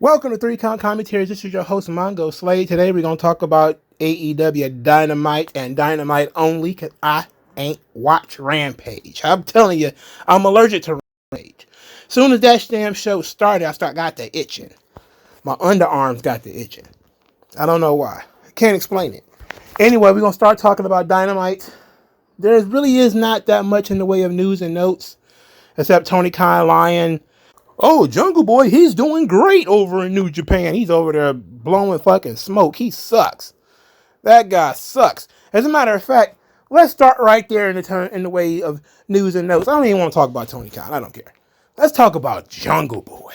Welcome to 3 Count Commentaries. This is your host, MagMongoSlade. Today we're going to talk about AEW Dynamite and Dynamite only because I ain't watch Rampage. I'm telling you, I'm allergic to Rampage. Soon as that damn show started, I got the itching. My underarms got the itching. I don't know why. I can't explain it. Anyway, we're going to start talking about Dynamite. There really is not that much in the way of news and notes, except Tony Khan lying. Oh, Jungle Boy, he's doing great over in New Japan. He's over there blowing fucking smoke. He sucks. That guy sucks. As a matter of fact, let's start right there in the way of news and notes. I don't even want to talk about Tony Khan. I don't care. Let's talk about Jungle Boy.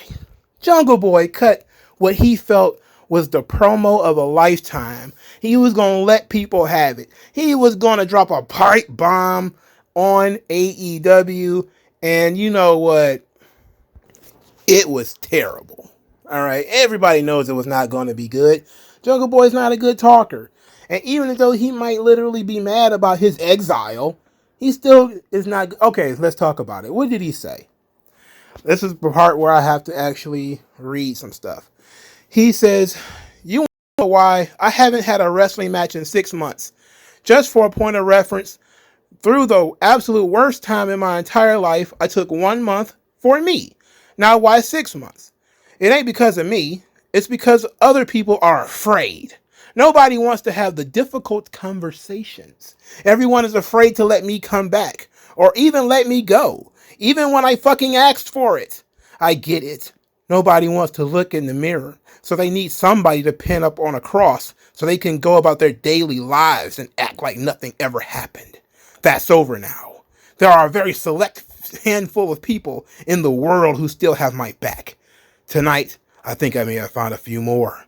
Jungle Boy cut what he felt was the promo of a lifetime. He was going to let people have it. He was going to drop a pipe bomb on AEW. And you know what? It was terrible. All right. Everybody knows it was not going to be good. Jungle Boy's not a good talker. And even though he might literally be mad about his exile, he still is not. Okay, let's talk about it. What did he say? This is the part where I have to actually read some stuff. He says, "You know why I haven't had a wrestling match in 6 months. Just for a point of reference, through the absolute worst time in my entire life, I took 1 month for me. Now, why 6 months? It ain't because of me. It's because other people are afraid. Nobody wants to have the difficult conversations. Everyone is afraid to let me come back or even let me go, even when I fucking asked for it. I get it. Nobody wants to look in the mirror, so they need somebody to pin up on a cross so they can go about their daily lives and act like nothing ever happened. That's over now. There are a very select handful of people in the world who still have my back. Tonight, I think I may have found a few more."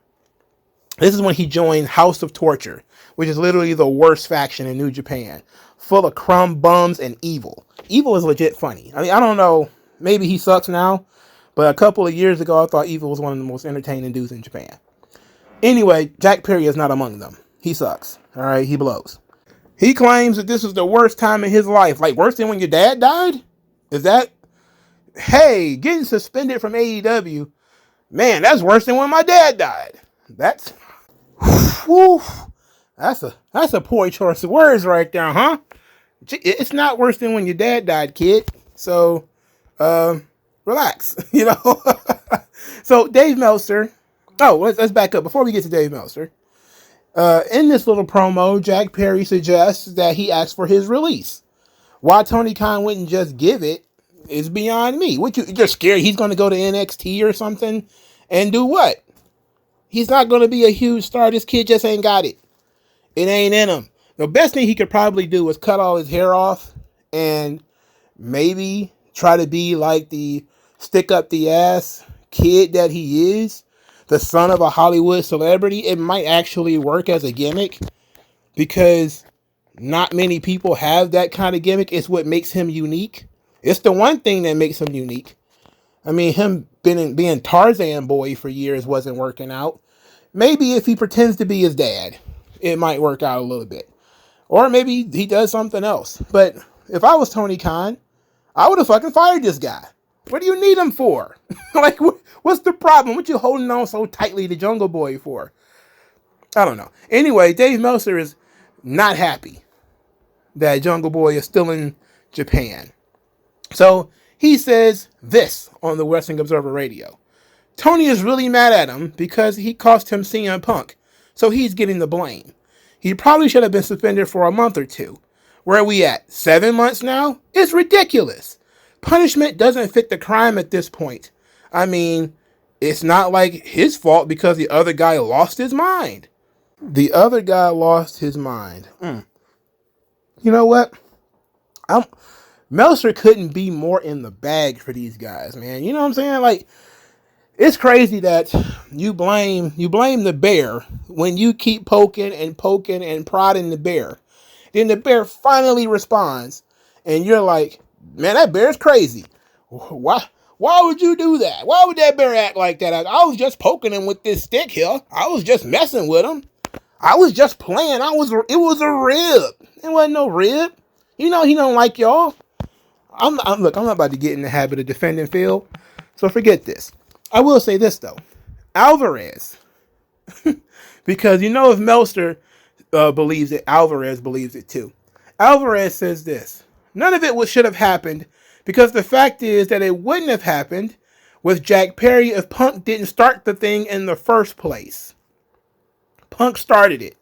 This is when he joined House of Torture, which is literally the worst faction in New Japan, full of crumb bums and evil. Evil is legit funny. I mean, I don't know, maybe he sucks now, but a couple of years ago, I thought Evil was one of the most entertaining dudes in Japan. Anyway, Jack Perry is not among them. He sucks. All right, he blows. He claims that this is the worst time in his life, like worse than when your dad died. Is that? Hey, getting suspended from AEW, man, that's worse than when my dad died. That's, whew, that's a poor choice of words right there, huh? It's not worse than when your dad died, kid. So, relax, you know. So Dave Meltzer. Oh, let's back up before we get to Dave Meltzer. In this little promo, Jack Perry suggests that he asked for his release. Why Tony Khan wouldn't just give it is beyond me. You're scared he's going to go to NXT or something and do what? He's not going to be a huge star. This kid just ain't got it. It ain't in him. The best thing he could probably do is cut all his hair off and maybe try to be like the stick up the ass kid that he is, the son of a Hollywood celebrity. It might actually work as a gimmick because not many people have that kind of gimmick. It's what makes him unique. It's the one thing that makes him unique. I mean, him being Tarzan boy for years wasn't working out. Maybe if he pretends to be his dad, it might work out a little bit. Or maybe he does something else. But if I was Tony Khan, I would have fucking fired this guy. What do you need him for? Like, what's the problem? What you holding on so tightly to Jungle Boy for? I don't know. Anyway, Dave Meltzer is not happy that Jungle Boy is still in Japan. So he says this on the Wrestling Observer Radio. Tony is really mad at him because he cost him CM Punk, so he's getting the blame. He probably should have been suspended for a month or two. Where are we at? 7 months now? It's ridiculous. Punishment doesn't fit the crime at this point. I mean, it's not like his fault because the other guy lost his mind. The other guy lost his mind. You know what? Meltzer couldn't be more in the bag for these guys, man. You know what I'm saying? Like, it's crazy that you blame the bear when you keep poking and prodding the bear. Then the bear finally responds, and you're like, man, that bear's crazy. Why would you do that? Why would that bear act like that? I was just poking him with this stick here. I was just messing with him. I was just playing. It was a rib. It wasn't no rib. You know he don't like y'all. Look, I'm not about to get in the habit of defending Phil, so forget this. I will say this, though. Alvarez. Because if Meltzer believes it, Alvarez believes it too. Alvarez says this: none of it should have happened, because the fact is that it wouldn't have happened with Jack Perry if Punk didn't start the thing in the first place. Punk started it.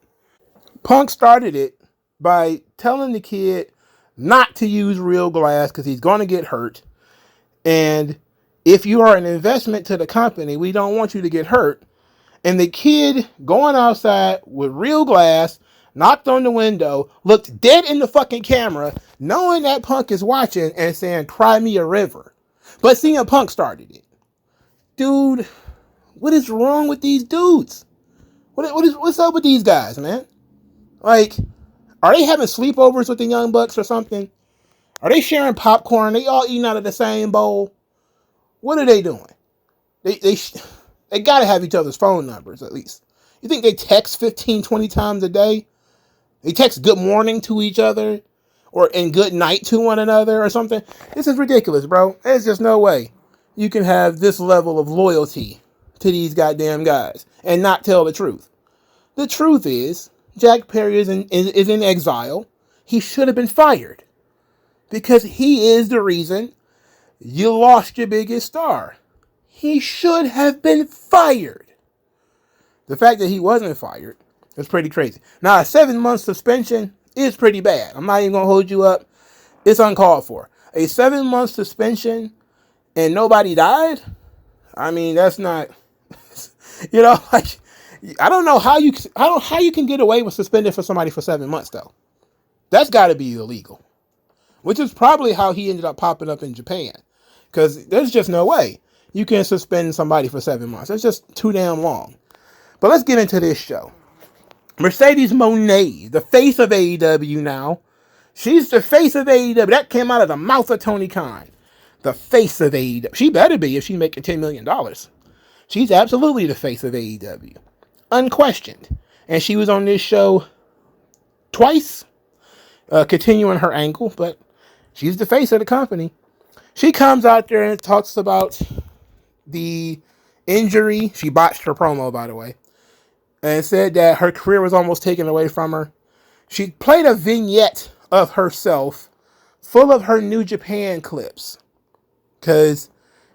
Punk started it by telling the kid not to use real glass because he's going to get hurt. And if you are an investment to the company, we don't want you to get hurt. And the kid going outside with real glass, knocked on the window, looked dead in the fucking camera, knowing that Punk is watching and saying, "Cry me a river." But CM Punk started it. Dude, what is wrong with these dudes? What's up with these guys, man? Like, are they having sleepovers with the Young Bucks or something? Are they sharing popcorn? They all eating out of the same bowl? What are they doing? They got to have each other's phone numbers, at least. You think they text 15, 20 times a day? They text good morning to each other? And good night to one another or something? This is ridiculous, bro. There's just no way you can have this level of loyalty to these goddamn guys and not tell the truth. The truth is, Jack Perry is in exile. He should have been fired, because he is the reason you lost your biggest star. He should have been fired. The fact that he wasn't fired is pretty crazy. Now, a 7-month suspension is pretty bad. I'm not even going to hold you up. It's uncalled for. A 7-month suspension and nobody died? I mean, that's not, like, I don't know how you can get away with suspending for somebody for 7 months, though. That's got to be illegal. Which is probably how he ended up popping up in Japan. Because there's just no way you can suspend somebody for 7 months. It's just too damn long. But let's get into this show. Mercedes Mone, the face of AEW now. She's the face of AEW. That came out of the mouth of Tony Khan. The face of AEW. She better be if she's making $10 million. She's absolutely the face of AEW. Unquestioned. And she was on this show twice, continuing her angle, but she's the face of the company. She comes out there and talks about the injury. She botched her promo, by the way, and said that her career was almost taken away from her. She played a vignette of herself full of her New Japan clips, because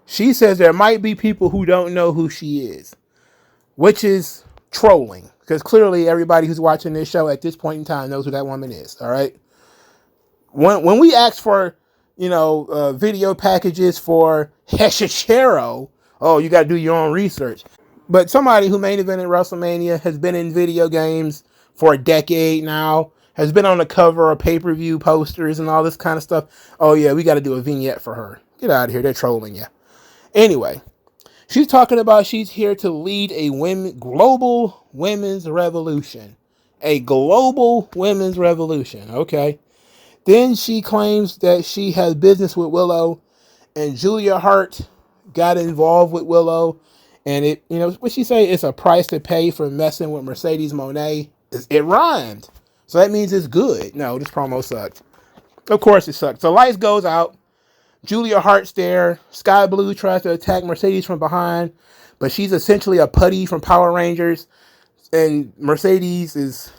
she says there might be people who don't know who she is, which is trolling, because clearly everybody who's watching this show at this point in time knows who that woman is, all right? When we asked for, video packages for Heshachero, oh, you got to do your own research. But somebody who main evented WrestleMania, has been in video games for a decade now, has been on the cover of pay-per-view posters and all this kind of stuff. Oh, yeah, we got to do a vignette for her. Get out of here. They're trolling you. Anyway, she's talking about she's here to lead a global women's revolution. A global women's revolution. Okay. Then she claims that she has business with Willow, and Julia Hart got involved with Willow. And what she say? It's a price to pay for messing with Mercedes Mone. It rhymed. So that means it's good. No, this promo sucked. Of course it sucked. So lights goes out. Julia Hart's there. Sky Blue tries to attack Mercedes from behind, but she's essentially a putty from Power Rangers. And Mercedes is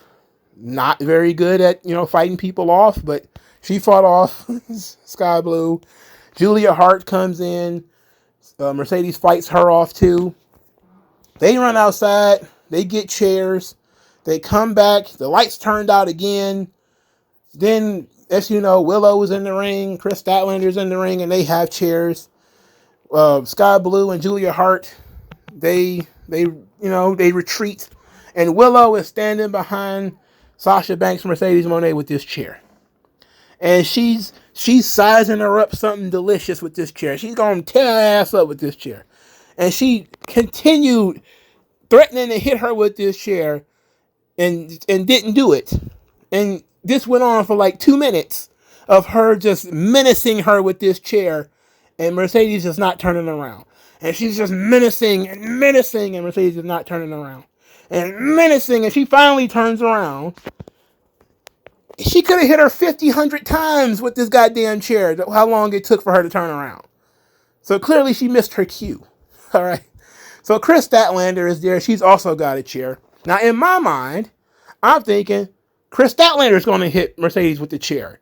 not very good at, fighting people off, but she fought off Sky Blue. Julia Hart comes in. Mercedes fights her off too. They run outside. They get chairs. They come back. The lights turned out again. Then, as you know, Willow is in the ring. Chris Statlander's in the ring, and they have chairs. Sky Blue and Julia Hart, they retreat. And Willow is standing behind Sasha Banks, Mercedes Mone with this chair. And she's sizing her up something delicious with this chair. She's going to tear her ass up with this chair. And she continued threatening to hit her with this chair and didn't do it. And this went on for like 2 minutes of her just menacing her with this chair, and Mercedes is not turning around. And she's just menacing, and Mercedes is not turning around. And menacing, and she finally turns around. She could have hit her 50, 100 times with this goddamn chair, how long it took for her to turn around. So clearly she missed her cue. All right. So Chris Statlander is there. She's also got a chair. Now, in my mind, I'm thinking Chris Statlander is going to hit Mercedes with the chair.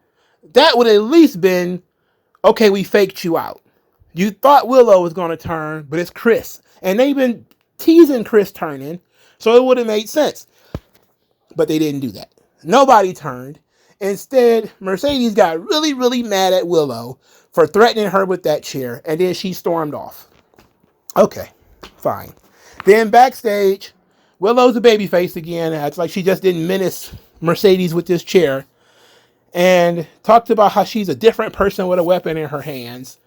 That would at least been, okay, we faked you out. You thought Willow was going to turn, but it's Chris. And they've been teasing Chris turning, so it would have made sense. But they didn't do that. Nobody turned. Instead, Mercedes got really, really mad at Willow for threatening her with that chair, and then she stormed off. Okay, fine. Then backstage, Willow's a babyface again. It's like she just didn't menace Mercedes with this chair, and talked about how she's a different person with a weapon in her hands.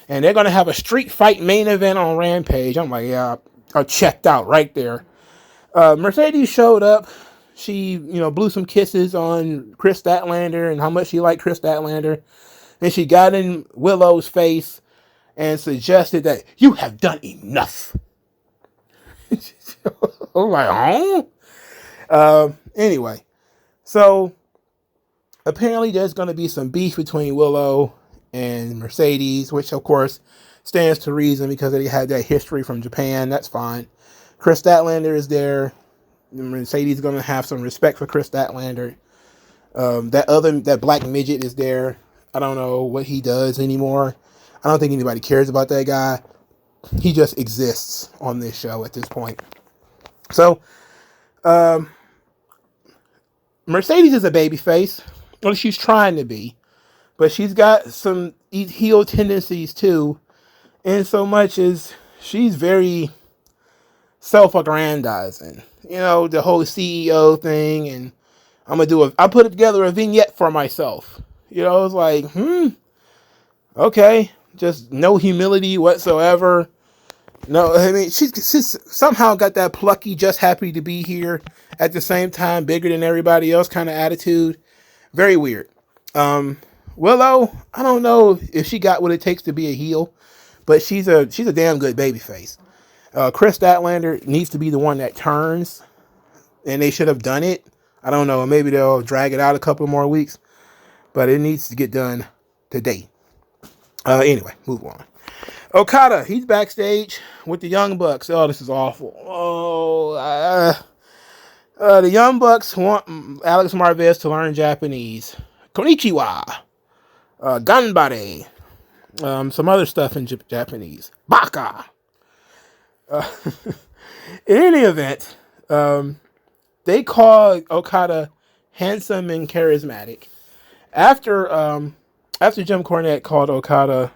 And they're going to have a street fight main event on Rampage. I'm like, yeah, I checked out right there. Mercedes showed up. She, blew some kisses on Chris Statlander and how much she liked Chris Statlander. And she got in Willow's face and suggested that you have done enough. I'm like, huh? Anyway, so apparently there's going to be some beef between Willow and Mercedes, which of course stands to reason because they had that history from Japan. That's fine. Chris Statlander is there. Mercedes is going to have some respect for Chris Statlander. That black midget is there. I don't know what he does anymore. I don't think anybody cares about that guy. He just exists on this show at this point. So, Mercedes is a babyface. Well, she's trying to be. But she's got some heel tendencies too. And so much as she's very self-aggrandizing. The whole CEO thing. And I put together a vignette for myself. It's like, okay. Just no humility whatsoever. No, I mean, she's somehow got that plucky, just happy to be here at the same time, bigger than everybody else kind of attitude. Very weird. Willow, I don't know if she got what it takes to be a heel, but she's a damn good babyface. Chris Statlander needs to be the one that turns, and they should have done it. I don't know, maybe they'll drag it out a couple more weeks, but it needs to get done today. Anyway, move on. Okada, he's backstage with the Young Bucks. Oh, this is awful. The Young Bucks want Alex Marvez to learn Japanese. Konnichiwa. Ganbare. Some other stuff in Japanese. Baka. In any event, they call Okada handsome and charismatic. After Jim Cornette called Okada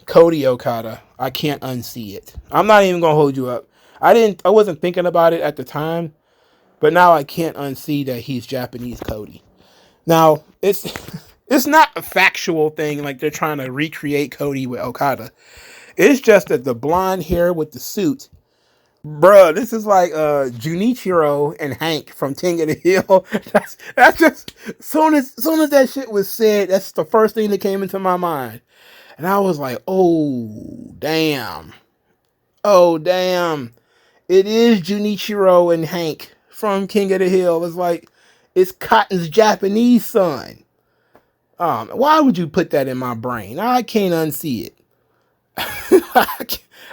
Cody Okada, I can't unsee it. I'm not even gonna hold you up. I wasn't thinking about it at the time, but now I can't unsee that he's Japanese Cody. Now it's not a factual thing like they're trying to recreate Cody with Okada. It's just that the blonde hair with the suit, bruh, this is like Junichiro and Hank from King of the Hill. That's just soon as that shit was said, that's the first thing that came into my mind. And I was like, oh, damn. Oh, damn. It is Junichiro and Hank from King of the Hill. It's like, it's Cotton's Japanese son. Why would you put that in my brain? I can't unsee it.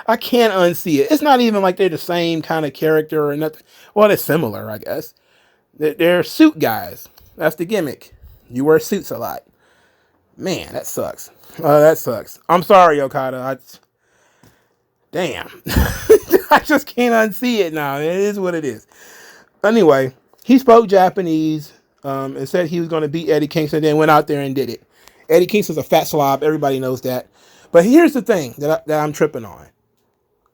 I can't unsee it. It's not even like they're the same kind of character or nothing. Well, they're similar, I guess. They're suit guys. That's the gimmick. You wear suits a lot. Man, that sucks. That sucks. I'm sorry, Okada. Damn. I just can't unsee it now. It is what it is. Anyway, he spoke Japanese and said he was going to beat Eddie Kingston, then went out there and did it. Eddie Kingston's a fat slob. Everybody knows that. But here's the thing that I'm tripping on.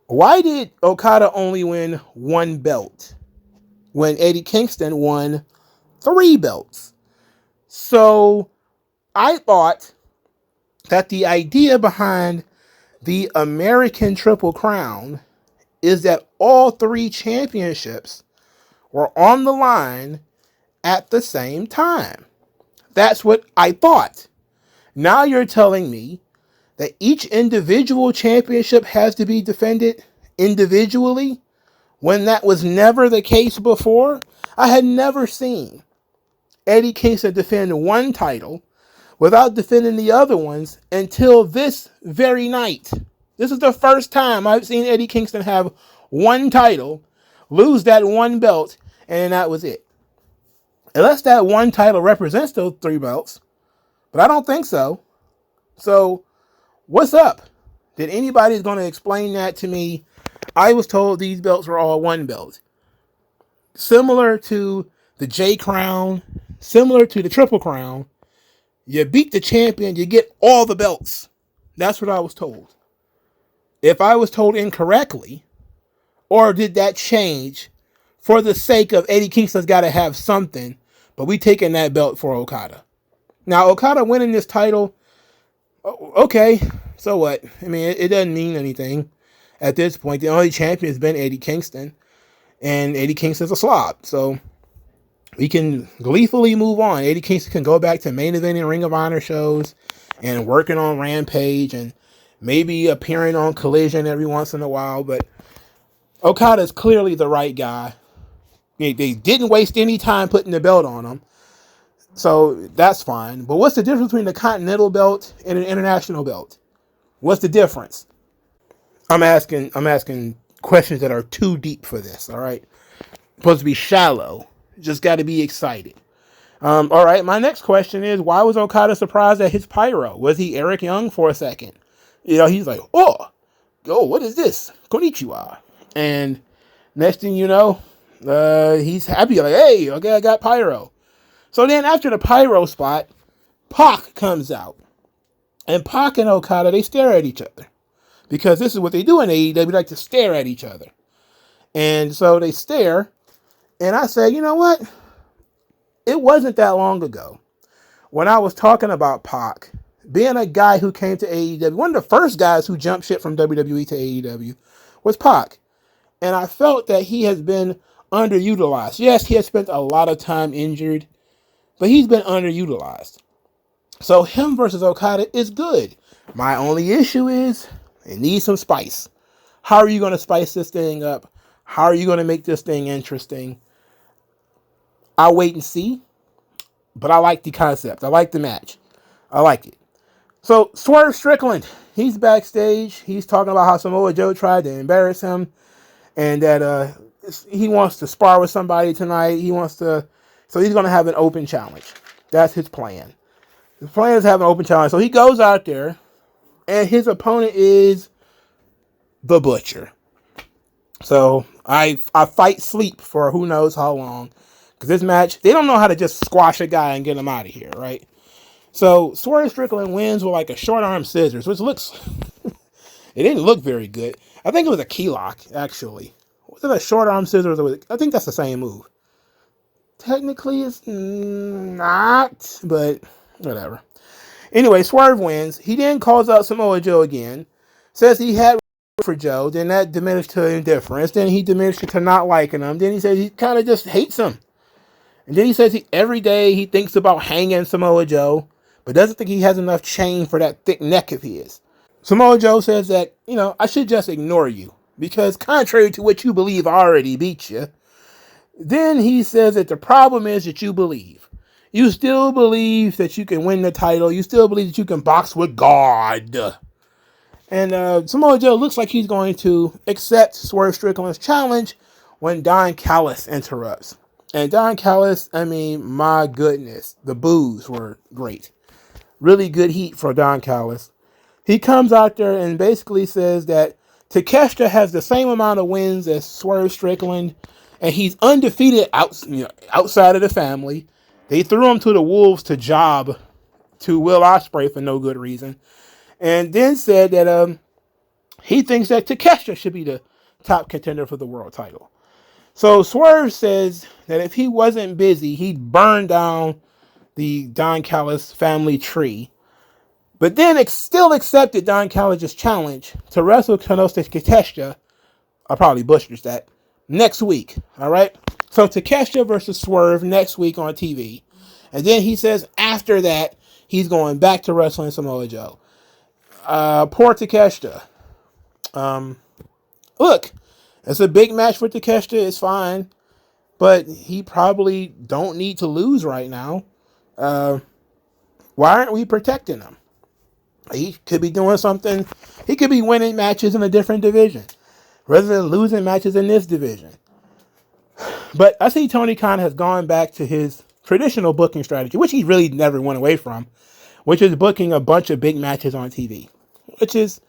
Why did Okada only win 1 belt when Eddie Kingston won 3 belts? So I thought that the idea behind the American Triple Crown is that all 3 championships were on the line at the same time. That's what I thought. Now you're telling me that each individual championship has to be defended individually when that was never the case before? I had never seen Eddie Kingston defend 1 title without defending the other ones until this very night. This is the first time I've seen Eddie Kingston have one title, lose that one belt, and that was it. Unless that one title represents those 3 belts, but I don't think so. So, what's up? Did anybody's going to explain that to me? I was told these belts were all one belt. Similar to the J Crown, similar to the Triple Crown, you beat the champion, you get all the belts. That's what I was told. If I was told incorrectly, or did that change for the sake of Eddie Kingston's got to have something, but we taking that belt for Okada. Now, Okada winning this title, okay, so what? I mean, it doesn't mean anything at this point. The only champion has been Eddie Kingston, and Eddie Kingston's a slob, so we can gleefully move on. Eddie Kingston can go back to main eventing Ring of Honor shows and working on Rampage and maybe appearing on Collision every once in a while, but Okada's clearly the right guy. They didn't waste any time putting the belt on him, so that's fine. But what's the difference between the Continental belt and an International belt? What's the difference? I'm asking questions that are too deep for this, all right? Supposed to be shallow. Just got to be excited. All right, my next question is, why was Okada surprised at his pyro? Was he Eric Young for a second? You know, he's like, oh, what is this? Konnichiwa. And next thing you know, he's happy, like, hey, okay, I got pyro. So then after the pyro spot, Pac comes out. And Pac and Okada, they stare at each other. Because this is what they do in AEW, they like to stare at each other. And so they stare, and I say, you know what? It wasn't that long ago when I was talking about Pac being a guy who came to AEW. One of the first guys who jumped ship from WWE to AEW was Pac. And I felt that he has been underutilized. Yes, he has spent a lot of time injured, but he's been underutilized. So him versus Okada is good. My only issue is it needs some spice. How are you going to spice this thing up? How are you going to make this thing interesting? I'll wait and see. But I like the concept. I like the match. I like it. So Swerve Strickland, he's backstage. He's talking about how Samoa Joe tried to embarrass him, and that he wants to spar with somebody tonight. So he's going to have an open challenge. That's his plan. His plan is to have an open challenge. So he goes out there, and his opponent is the Butcher. So I fight sleep for who knows how long. Because this match, they don't know how to just squash a guy and get him out of here, right? So Swerve Strickland wins with like a short arm scissors, which looks, it didn't look very good. I think it was a key lock, actually. Was it a short arm scissors? I think that's the same move. Technically, it's not, but whatever. Anyway, Swerve wins. He then calls out Samoa Joe again. Says he had for Joe. Then that diminished to indifference. Then he diminished to not liking him. Then he says he kind of just hates him. And then he says every day he thinks about hanging Samoa Joe, but doesn't think he has enough chain for that thick neck of his. Samoa Joe says that, I should just ignore you, because contrary to what you believe, I already beat you. Then he says that the problem is that you believe. You still believe that you can win the title. You still believe that you can box with God. And Samoa Joe looks like he's going to accept Swerve Strickland's challenge when Don Callis interrupts. And Don Callis, my goodness, the boos were great. Really good heat for Don Callis. He comes out there and basically says that Takeshita has the same amount of wins as Swerve Strickland, and he's undefeated outside of the family. They threw him to the wolves to job to Will Ospreay for no good reason. And then said that he thinks that Takeshita should be the top contender for the world title. So Swerve says that if he wasn't busy, he'd burn down the Don Callis family tree. But then still accepted Don Callis' challenge to wrestle Kenosuke Takeshita. I probably butchered that. Next week. All right. So Takeshita versus Swerve next week on TV. And then he says after that, he's going back to wrestling Samoa Joe. Poor Takeshita. Look. It's a big match for Takeshita. It's fine. But he probably don't need to lose right now. Why aren't we protecting him? He could be doing something. He could be winning matches in a different division rather than losing matches in this division. But I see Tony Khan has gone back to his traditional booking strategy, which he really never went away from, which is booking a bunch of big matches on TV, which is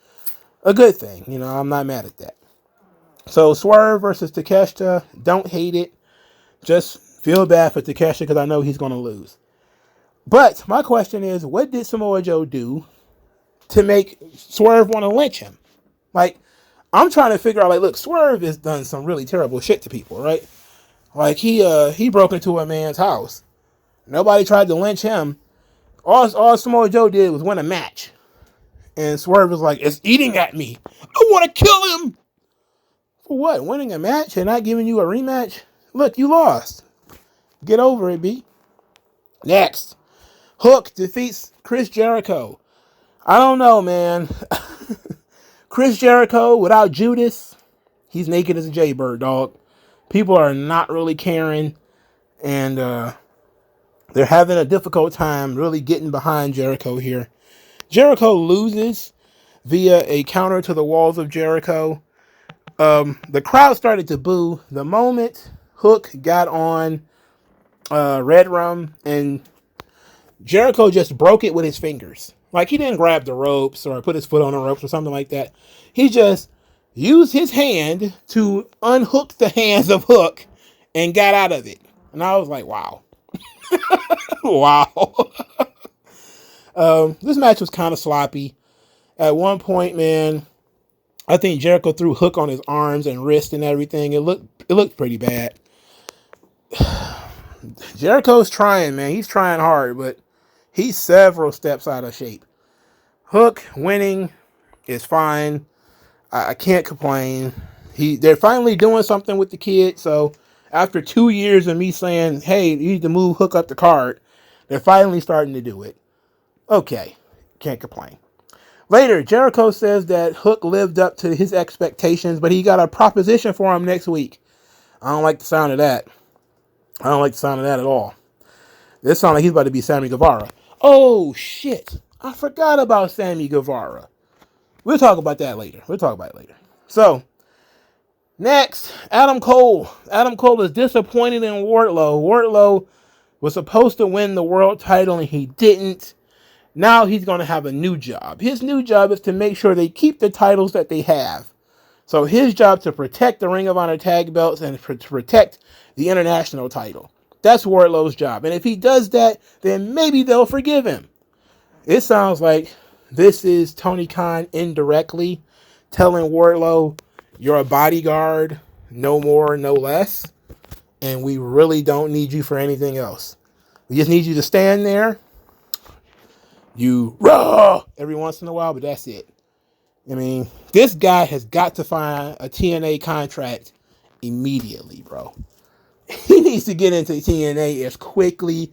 a good thing. You know, I'm not mad at that. So Swerve versus Takeshita, don't hate it. Just feel bad for Takeshita because I know he's going to lose. But my question is, what did Samoa Joe do to make Swerve want to lynch him? Like, I'm trying to figure out, like, look, Swerve has done some really terrible shit to people, right? Like, he broke into a man's house. Nobody tried to lynch him. All Samoa Joe did was win a match. And Swerve was like, it's eating at me. I want to kill him. For what? Winning a match and not giving you a rematch? Look, you lost. Get over it, B. Next. Hook defeats Chris Jericho. I don't know, man. Chris Jericho without Judas, he's naked as a jaybird, dog. People are not really caring, and they're having a difficult time really getting behind Jericho here. Jericho loses via a counter to the walls of Jericho. The crowd started to boo the moment Hook got on Red Rum, and Jericho just broke it with his fingers. Like, he didn't grab the ropes or put his foot on the ropes or something like that. He just used his hand to unhook the hands of Hook and got out of it. And I was like, wow. Wow. This match was kind of sloppy. At one point, man, I think Jericho threw Hook on his arms and wrist and everything. It looked pretty bad. Jericho's trying, man. He's trying hard, but he's several steps out of shape. Hook winning is fine. I can't complain. They're finally doing something with the kid. So after 2 years of me saying, hey, you need to move Hook up the card, they're finally starting to do it. Okay. Can't complain. Later, Jericho says that Hook lived up to his expectations, but he got a proposition for him next week. I don't like the sound of that. I don't like the sound of that at all. This sounds like he's about to be Sammy Guevara. Oh, shit. I forgot about Sammy Guevara. We'll talk about that later. So, next, Adam Cole. Adam Cole is disappointed in Wardlow. Wardlow was supposed to win the world title, and he didn't. Now he's going to have a new job. His new job is to make sure they keep the titles that they have. So his job to protect the Ring of Honor tag belts and to protect the international title. That's Wardlow's job. And if he does that, then maybe they'll forgive him. It sounds like this is Tony Khan indirectly telling Wardlow, you're a bodyguard, no more, no less. And we really don't need you for anything else. We just need you to stand there. You raw every once in a while, but that's it. I mean, this guy has got to find a TNA contract immediately, bro. He needs to get into TNA as quickly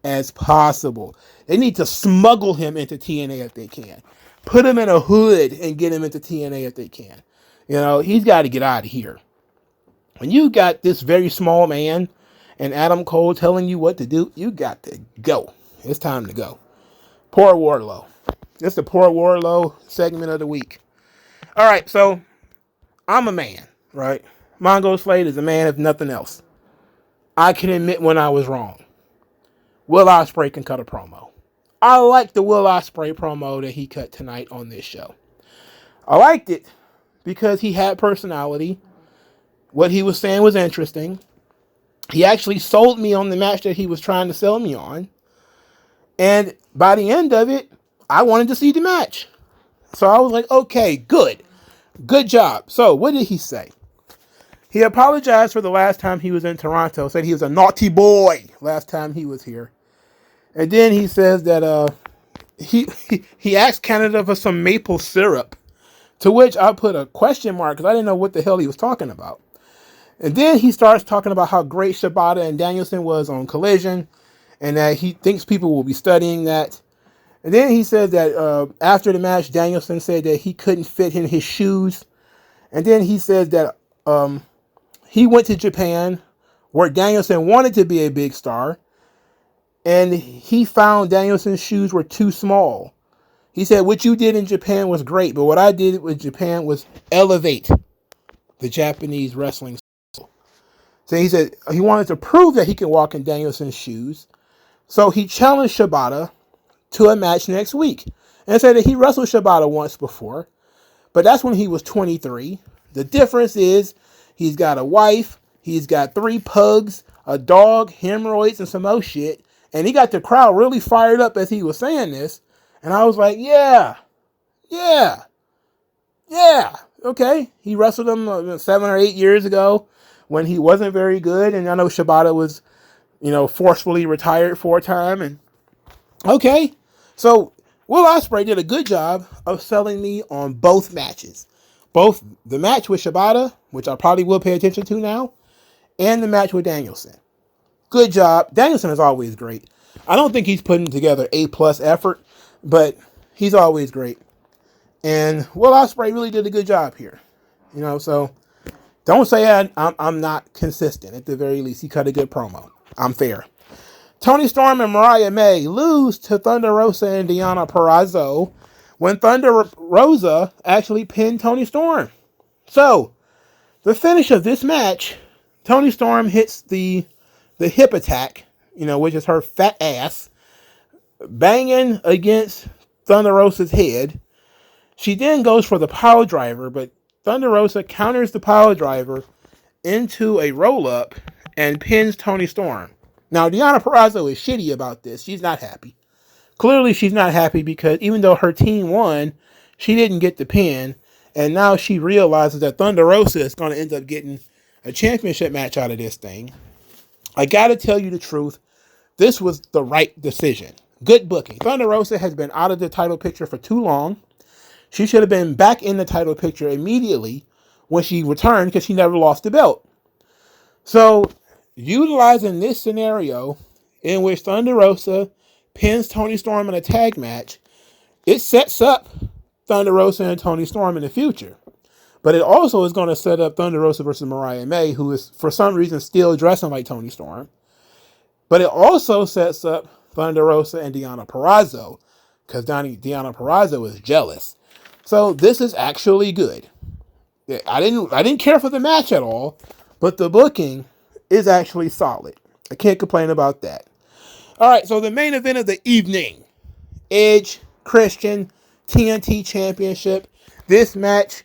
as possible. They need to smuggle him into TNA if they can. Put him in a hood and get him into TNA if they can. You know, he's got to get out of here. When you got this very small man and Adam Cole telling you what to do, you got to go. It's time to go. Poor Wardlow. It's the poor Wardlow segment of the week. All right, so I'm a man, right? MagMongoSlade is a man if nothing else. I can admit when I was wrong. Will Ospreay can cut a promo. I liked the Will Ospreay promo that he cut tonight on this show. I liked it because he had personality. What he was saying was interesting. He actually sold me on the match that he was trying to sell me on. And by the end of it, I wanted to see the match. So I was like, okay, good. Good job. So what did he say? He apologized for the last time he was in Toronto. Said he was a naughty boy last time he was here. And then he says that he asked Canada for some maple syrup. To which I put a question mark because I didn't know what the hell he was talking about. And then he starts talking about how great Shibata and Danielson was on Collision. And that he thinks people will be studying that. And then he said that after the match, Danielson said that he couldn't fit in his shoes. And then he said that he went to Japan where Danielson wanted to be a big star. And he found Danielson's shoes were too small. He said, what you did in Japan was great, but what I did with Japan was elevate the Japanese wrestling. So he said he wanted to prove that he can walk in Danielson's shoes. So he challenged Shibata to a match next week. And said that he wrestled Shibata once before, but that's when he was 23. The difference is he's got a wife, he's got 3 pugs, a dog, hemorrhoids, and some more shit. And he got the crowd really fired up as he was saying this. And I was like, yeah. Okay. He wrestled him 7 or 8 years ago when he wasn't very good. And I know Shibata was, forcefully retired for a time. And okay. So Will Ospreay did a good job of selling me on both matches. Both the match with Shibata, which I probably will pay attention to now, and the match with Danielson. Good job. Danielson is always great. I don't think he's putting together A+ effort, but he's always great. And Will Ospreay really did a good job here. So don't say I'm not consistent. At the very least, he cut a good promo. I'm fair. Toni Storm and Mariah May lose to Thunder Rosa and Deonna Purrazzo when Thunder Rosa actually pinned Toni Storm. So, the finish of this match, Toni Storm hits the hip attack, which is her fat ass, banging against Thunder Rosa's head. She then goes for the pile driver, but Thunder Rosa counters the pile driver into a roll-up and pins Toni Storm. Now, Deonna Purrazzo is shitty about this. She's not happy. Clearly, she's not happy because even though her team won, she didn't get the pin. And now she realizes that Thunder Rosa is going to end up getting a championship match out of this thing. I got to tell you the truth. This was the right decision. Good booking. Thunder Rosa has been out of the title picture for too long. She should have been back in the title picture immediately when she returned because she never lost the belt. So, utilizing this scenario in which Thunder Rosa pins Toni Storm in a tag match, it sets up Thunder Rosa and Toni Storm in the future. But it also is going to set up Thunder Rosa versus Mariah May, who is for some reason still dressing like Toni Storm. But it also sets up Thunder Rosa and Deonna Purrazzo, because Deonna Purrazzo is jealous. So this is actually good. I didn't care for the match at all, but the booking is actually solid. I can't complain about that. All right, so the main event of the evening, Edge, Christian, TNT Championship. This match,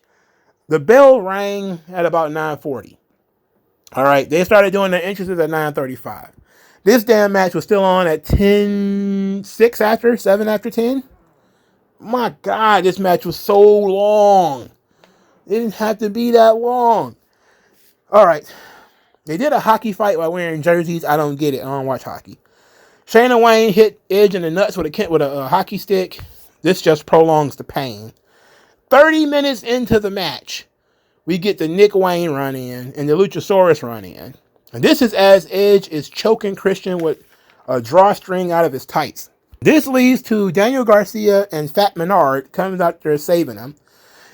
the bell rang at about 9:40. All right, they started doing their entrances at 9:35. This damn match was still on at 10:06 after, 7 after 10. My God, this match was so long. It didn't have to be that long. All right. They did a hockey fight while wearing jerseys. I don't get it. I don't watch hockey. Shayna Wayne hit Edge in the nuts with a hockey stick. This just prolongs the pain. 30 minutes into the match, we get the Nick Wayne run in and the Luchasaurus run in. And this is as Edge is choking Christian with a drawstring out of his tights. This leads to Daniel Garcia and Fat Menard coming out there saving him.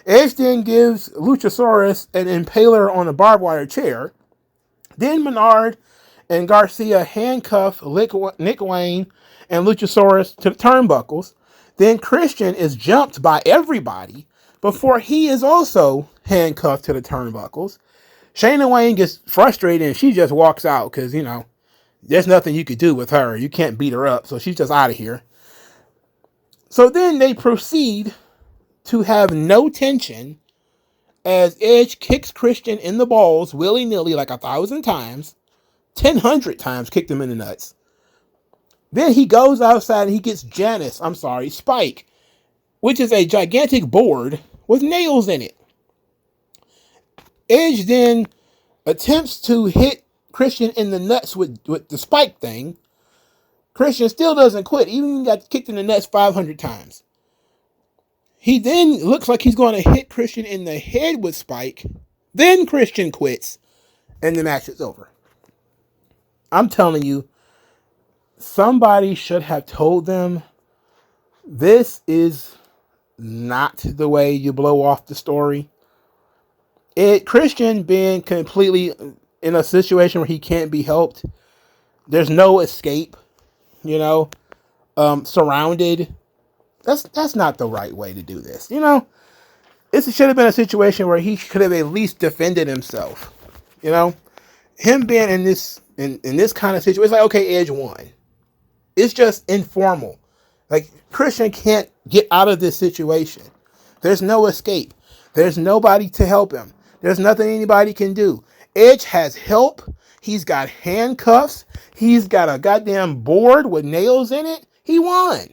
Edge then gives Luchasaurus an impaler on a barbed wire chair. Then Menard and Garcia handcuff Nick Wayne and Luchasaurus to the turnbuckles. Then Christian is jumped by everybody before he is also handcuffed to the turnbuckles. Shayna Wayne gets frustrated and she just walks out because, there's nothing you could do with her. You can't beat her up, so she's just out of here. So then they proceed to have no tension as Edge kicks Christian in the balls willy-nilly like 1,000 times. 1,000 times kicked him in the nuts. Then he goes outside and he gets Spike, which is a gigantic board with nails in it. Edge then attempts to hit Christian in the nuts with the spike thing. Christian still doesn't quit, even got kicked in the nuts 500 times. He then looks like he's going to hit Christian in the head with Spike. Then Christian quits, and the match is over. I'm telling you, somebody should have told them this is not the way you blow off the story. Christian being completely in a situation where he can't be helped. There's no escape, surrounded. That's not the right way to do this. You know, this should have been a situation where he could have at least defended himself. You know, him being in this kind of situation, it's like, okay, Edge won. It's just informal. Like, Christian can't get out of this situation. There's no escape. There's nobody to help him. There's nothing anybody can do. Edge has help. He's got handcuffs. He's got a goddamn board with nails in it. He won.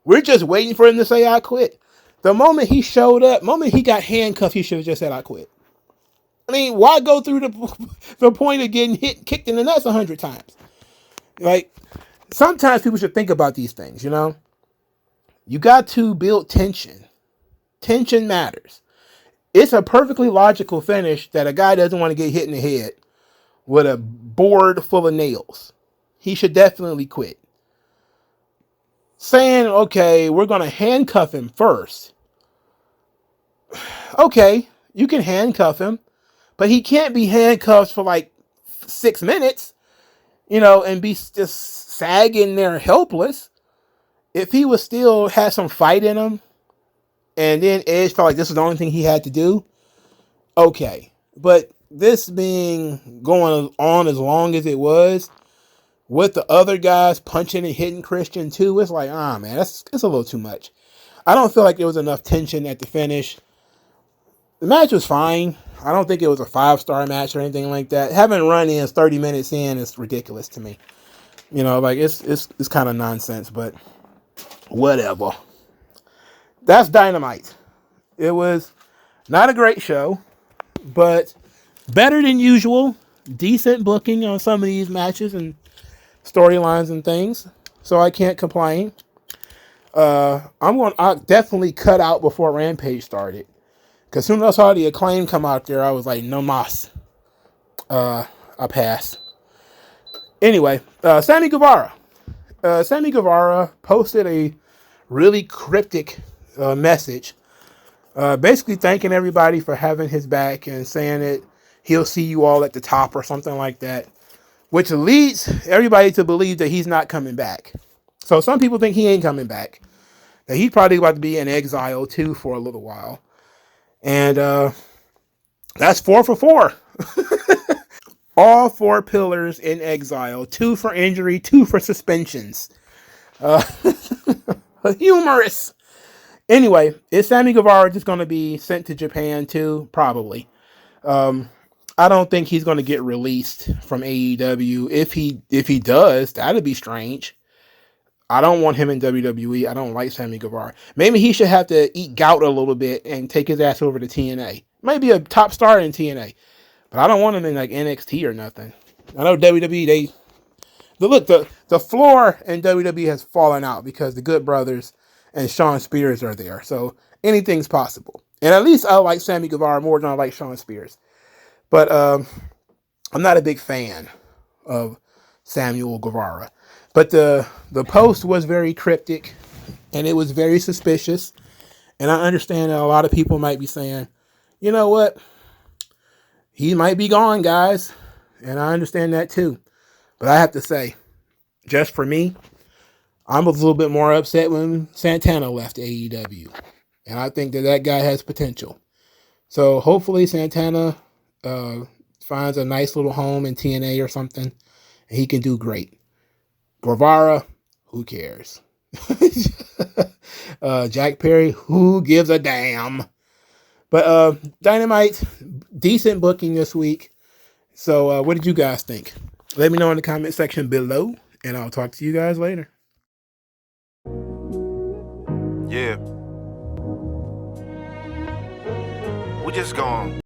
We're just waiting for him to say, I quit. The moment he showed up, moment he got handcuffed, he should have just said, I quit. I mean, why go through the point of getting kicked in the nuts 100 times? Like, sometimes people should think about these things, you know? You got to build tension. Tension matters. It's a perfectly logical finish that a guy doesn't want to get hit in the head with a board full of nails. He should definitely quit. Saying, okay, we're going to handcuff him first. Okay, you can handcuff him, but he can't be handcuffed for like 6 minutes, you know, and be just sagging there helpless. If he was still had some fight in him, and then Edge felt like this was the only thing he had to do, okay. But this being going on as long as it was, with the other guys punching and hitting Christian too, it's like, man, it's a little too much. I don't feel like there was enough tension at the finish. The match was fine. I don't think it was a 5-star match or anything like that. Having run-ins 30 minutes in is ridiculous to me. You know, like it's kind of nonsense, but whatever. That's Dynamite. It was not a great show, but better than usual. Decent booking on some of these matches and storylines and things, so I can't complain. I'll definitely cut out before Rampage started, because as soon as I saw the Acclaim come out there, I was like, no mas. I pass. Anyway, Sammy Guevara. Sammy Guevara posted a really cryptic message, basically thanking everybody for having his back and saying that he'll see you all at the top or something like that, which leads everybody to believe that he's not coming back. So some people think he ain't coming back, that he's probably about to be in exile too for a little while. And that's 4 for 4. All 4 pillars in exile, 2 for injury, 2 for suspensions. Humorous. Anyway, is Sammy Guevara just going to be sent to Japan too? Probably. I don't think he's going to get released from AEW. If he does, that'd be strange. I don't want him in WWE. I don't like Sammy Guevara. Maybe he should have to eat gout a little bit and take his ass over to TNA. Maybe a top star in TNA. But I don't want him in like NXT or nothing. I know WWE, the floor in WWE has fallen out because the Good Brothers and Shawn Spears are there. So anything's possible. And at least I like Sammy Guevara more than I like Shawn Spears. But I'm not a big fan of Samuel Guevara. But the post was very cryptic, and it was very suspicious. And I understand that a lot of people might be saying, you know what? He might be gone, guys. And I understand that too. But I have to say, just for me, I'm a little bit more upset when Santana left AEW. And I think that guy has potential. So hopefully Santana finds a nice little home in TNA or something, and he can do great. Guevara, who cares? Jack Perry, who gives a damn? But Dynamite, decent booking this week. So what did you guys think? Let me know in the comment section below, and I'll talk to you guys later. Yeah. We just gone.